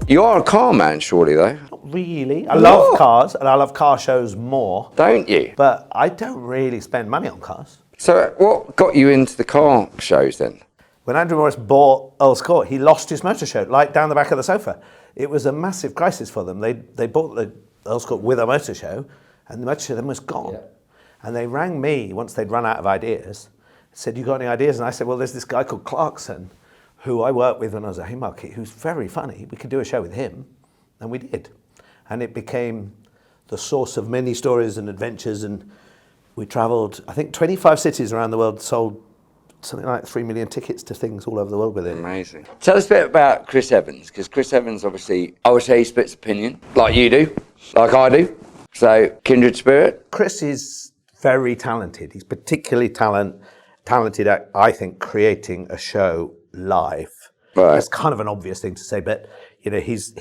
You are a car man, surely, though. Not really. I love cars, and I love car shows more. Don't you? But I don't really spend money on cars. So what got you into the car shows then? When Andrew Morris bought Earl's Court, he lost his motor show, like down the back of the sofa. It was a massive crisis for them. They bought the Earl's Court with a motor show, and the motor show then was gone. Yeah. And they rang me once they'd run out of ideas, said, "You got any ideas?" And I said, "Well, there's this guy called Clarkson, who I worked with when I was at Haymarket, who's very funny. We could do a show with him." And we did. And it became the source of many stories and adventures. And we traveled, I think, 25 cities around the world, sold something like 3 million tickets to things all over the world with it. Amazing. Tell us a bit about Chris Evans, because Chris Evans, obviously, I would say he splits opinion, like you do, like I do. So, kindred spirit. Chris is very talented. He's particularly talented at, I think, creating a show live. Right. That's kind of an obvious thing to say, but you know, his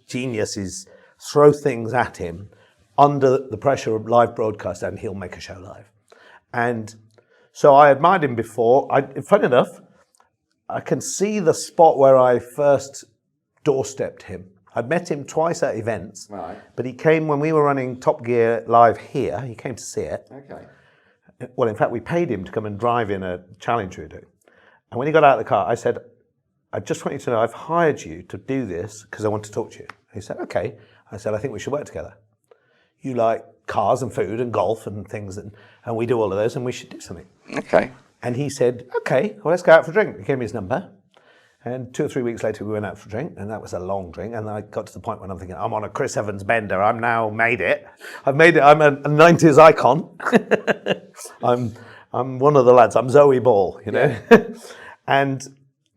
genius is throw things at him under the pressure of live broadcast, and he'll make a show live. And so I admired him before. Funny enough, I can see the spot where I first doorstepped him. I'd met him twice at events, right, but he came when we were running Top Gear live here. He came to see it. Okay. Well, in fact, we paid him to come and drive in a challenge we do. And when he got out of the car, I said, "I just want you to know I've hired you to do this because I want to talk to you." He said, "Okay." I said, "I think we should work together. You like cars and food and golf and things, and we do all of those, and we should do something." Okay. And he said, "Okay, well, let's go out for a drink." He gave me his number. And 2 or 3 weeks later, we went out for a drink, and that was a long drink. And I got to the point when I'm thinking, I'm on a Chris Evans bender. I'm now made it. I've made it. I'm a 90s icon. I'm one of the lads. I'm Zoe Ball, you know. Yeah. And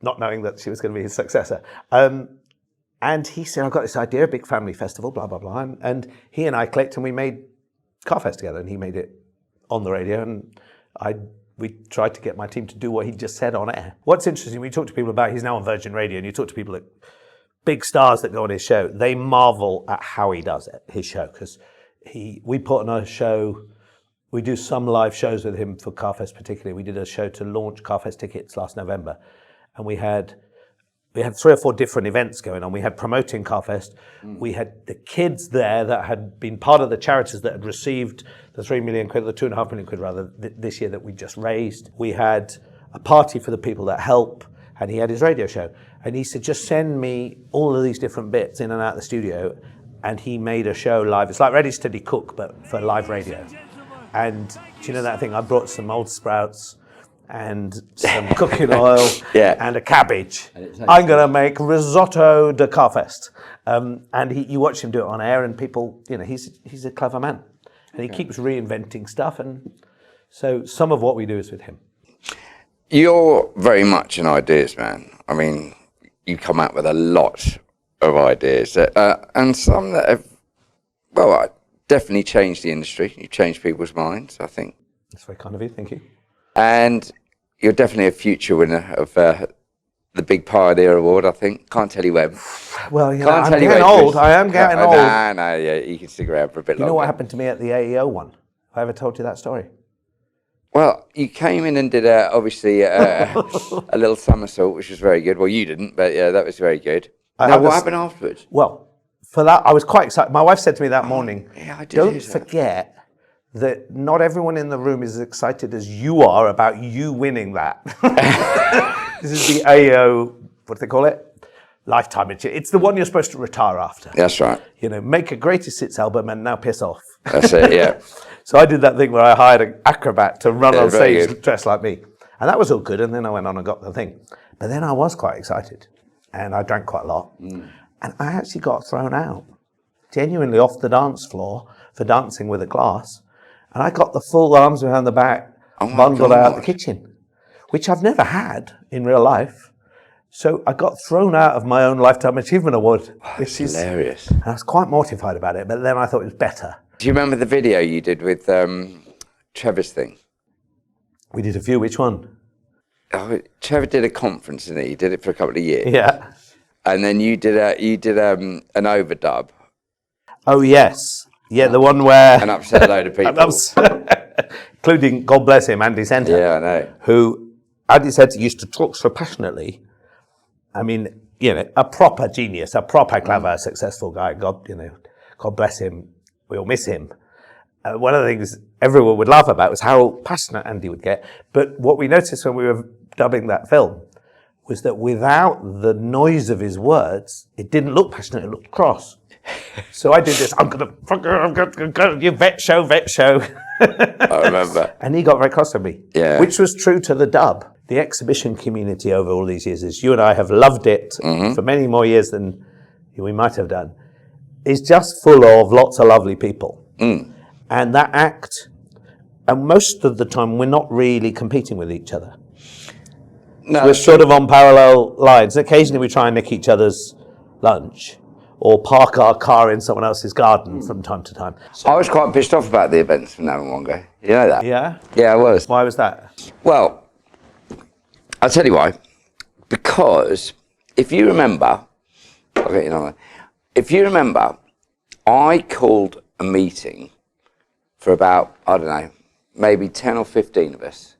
not knowing that she was going to be his successor. And he said, "I've got this idea, a big family festival, blah, blah, blah." And he and I clicked, and we made Carfest together, and he made it on the radio, and we tried to get my team to do what he just said on air. What's interesting, we talk to people about, he's now on Virgin Radio, and you talk to people, like big stars that go on his show, they marvel at how he does it, his show, because we put on a show, we do some live shows with him for Carfest particularly. We did a show to launch Carfest tickets last November, and we had 3 or 4 different events going on. We had promoting Carfest. We had the kids there that had been part of the charities that had received the 3 million quid, the 2.5 million quid rather, this year that we just raised. We had a party for the people that help, and he had his radio show. And he said, "Just send me all of these different bits in and out of the studio." And he made a show live. It's like Ready Steady Cook, but for live radio. And do you know that thing? I brought some old sprouts and some cooking oil, yeah, and a cabbage. I'm going to make risotto de Carfest. And you watch him do it on air, and people, you know, he's a clever man. And he keeps reinventing stuff. And so some of what we do is with him. You're very much an ideas man. I mean, you come out with a lot of ideas, and some that have, well, definitely changed the industry. You've changed people's minds, I think. That's very kind of you, thank you. And you're definitely a future winner of the Big Pioneer Award, I think. Can't tell you when. Well, you know, I'm getting old. I am getting old. No, yeah, you can stick around for a bit longer. You know what happened to me at the AEO one? Have I ever told you that story? Well, you came in and did, obviously, a little somersault, which was very good. Well, you didn't, but yeah, that was very good. Now, what happened afterwards? Well, for that, I was quite excited. My wife said to me that morning, yeah, I did "Don't forget that not everyone in the room is as excited as you are about you winning that." This is the AO, what do they call it? Lifetime achievement. It's the one you're supposed to retire after. That's right. You know, make a greatest hits album and now piss off. That's it, yeah. So I did that thing where I hired an acrobat to run on stage dressed like me. And that was all good. And then I went on and got the thing. But then I was quite excited. And I drank quite a lot. And I actually got thrown out, genuinely off the dance floor for dancing with a glass. And I got the full arms behind the back, bundled out the kitchen, which I've never had in real life. So I got thrown out of my own Lifetime Achievement Award. Which is hilarious. And I was quite mortified about it, but then I thought it was better. Do you remember the video you did with Trevor's thing? We did a few. Which one? Oh, Trevor did a conference, didn't he? He did it for a couple of years. Yeah. And then you did an overdub. Oh yes, yeah, the one where and upset a load of people, including, God bless him, Andy Center. Yeah, I know. Who Andy Center used to talk so passionately. I mean, a proper genius, a proper clever, successful guy. God bless him. We all miss him. One of the things everyone would laugh about was how passionate Andy would get. But what we noticed when we were dubbing that film was that without the noise of his words, it didn't look passionate, it looked cross. So I did this, I'm going to, you vet show. I remember. And he got very cross with me, which was true to the dub. The exhibition community over all these years, as you and I have loved it for many more years than we might have done, is just full of lots of lovely people. And that act, and most of the time, we're not really competing with each other. No, we're sort of on parallel lines. Occasionally we try and nick each other's lunch or park our car in someone else's garden from time to time. I was quite pissed off about the events from Namongo. You know that? Yeah? Yeah, I was. Why was that? Well, I'll tell you why. Because if you remember, I called a meeting for about, I don't know, maybe 10 or 15 of us.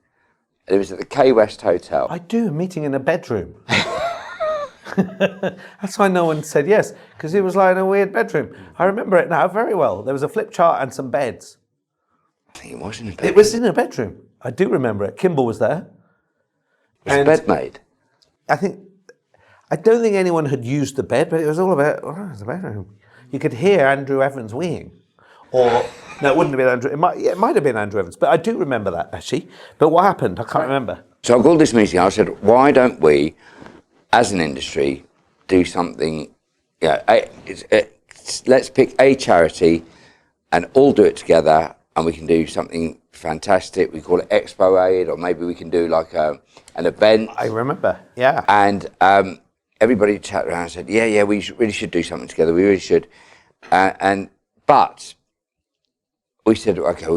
It was at the K West Hotel. I do, a meeting in a bedroom. That's why no one said yes, because it was like in a weird bedroom. I remember it now very well. There was a flip chart and some beds. I think it was in a bedroom. It was in a bedroom. I do remember it. Kimball was there. Was the bed made? I don't think anyone had used the bed, but it was all about, it was a bedroom. You could hear Andrew Evans weeing. Or, no, it wouldn't have been Andrew. It might have been Andrew Evans, but I do remember that, actually. But what happened? I can't remember. So I called this meeting. I said, why don't we, as an industry, do something, let's pick a charity and all do it together, and we can do something fantastic. We call it Expo Aid, or maybe we can do like an event. I remember, yeah. And everybody chatted around and said, yeah, we really should do something together. We really should. But we said, okay,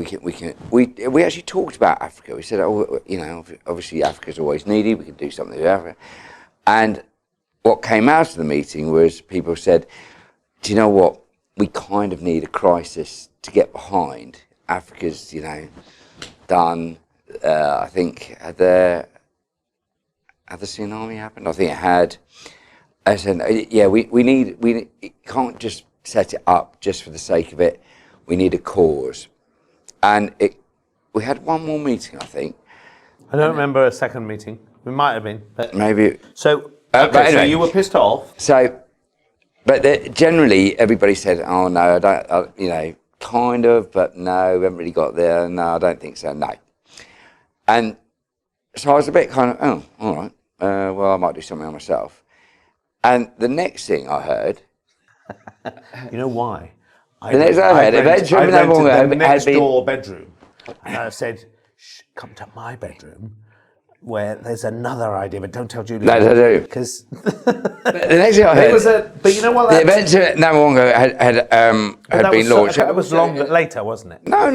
we actually talked about Africa. We said, obviously Africa's always needy. We could do something with Africa. And what came out of the meeting was people said, do you know what? We kind of need a crisis to get behind. Africa's, done. I think had the tsunami happened? I think it had. I said, we can't just set it up just for the sake of it. We need a cause. And we had one more meeting, I think. I don't remember a second meeting. We might have been. But maybe. So, but anyway, so you were pissed off. So, but generally everybody said, oh no, I don't, kind of, but no, we haven't really got there. No, I don't think so, no. And so I was a bit kind of, oh, all right, well, I might do something on myself. And the next thing I heard... You know why? The next thing I heard, eventually the next door bedroom. And I said, shh, come to my bedroom, where there's another idea, but don't tell Julie. No, don't do. Because the next thing I heard... but you know what? The event at Namongo had been launched. It was long later, wasn't it? No.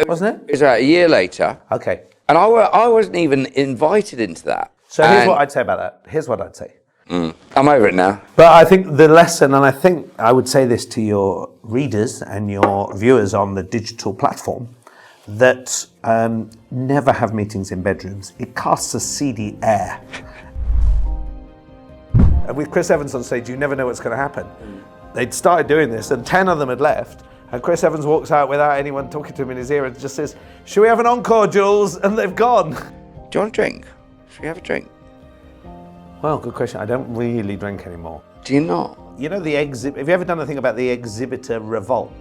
Wasn't it? It was about a year later. Okay. And I wasn't even invited into that. So here's what I'd say about that. Here's what I'd say. I'm over it now. But I think the lesson, and I think I would say this to your readers and your viewers on the digital platform, that never have meetings in bedrooms. It casts a seedy air. And with Chris Evans on stage, you never know what's going to happen. They'd started doing this, and 10 of them had left, and Chris Evans walks out without anyone talking to him in his ear and just says, "Should we have an encore, Jules?" And they've gone. Do you want a drink? Should we have a drink? Well, good question. I don't really drink anymore. Do you not? You know have you ever done the thing about the exhibitor revolt?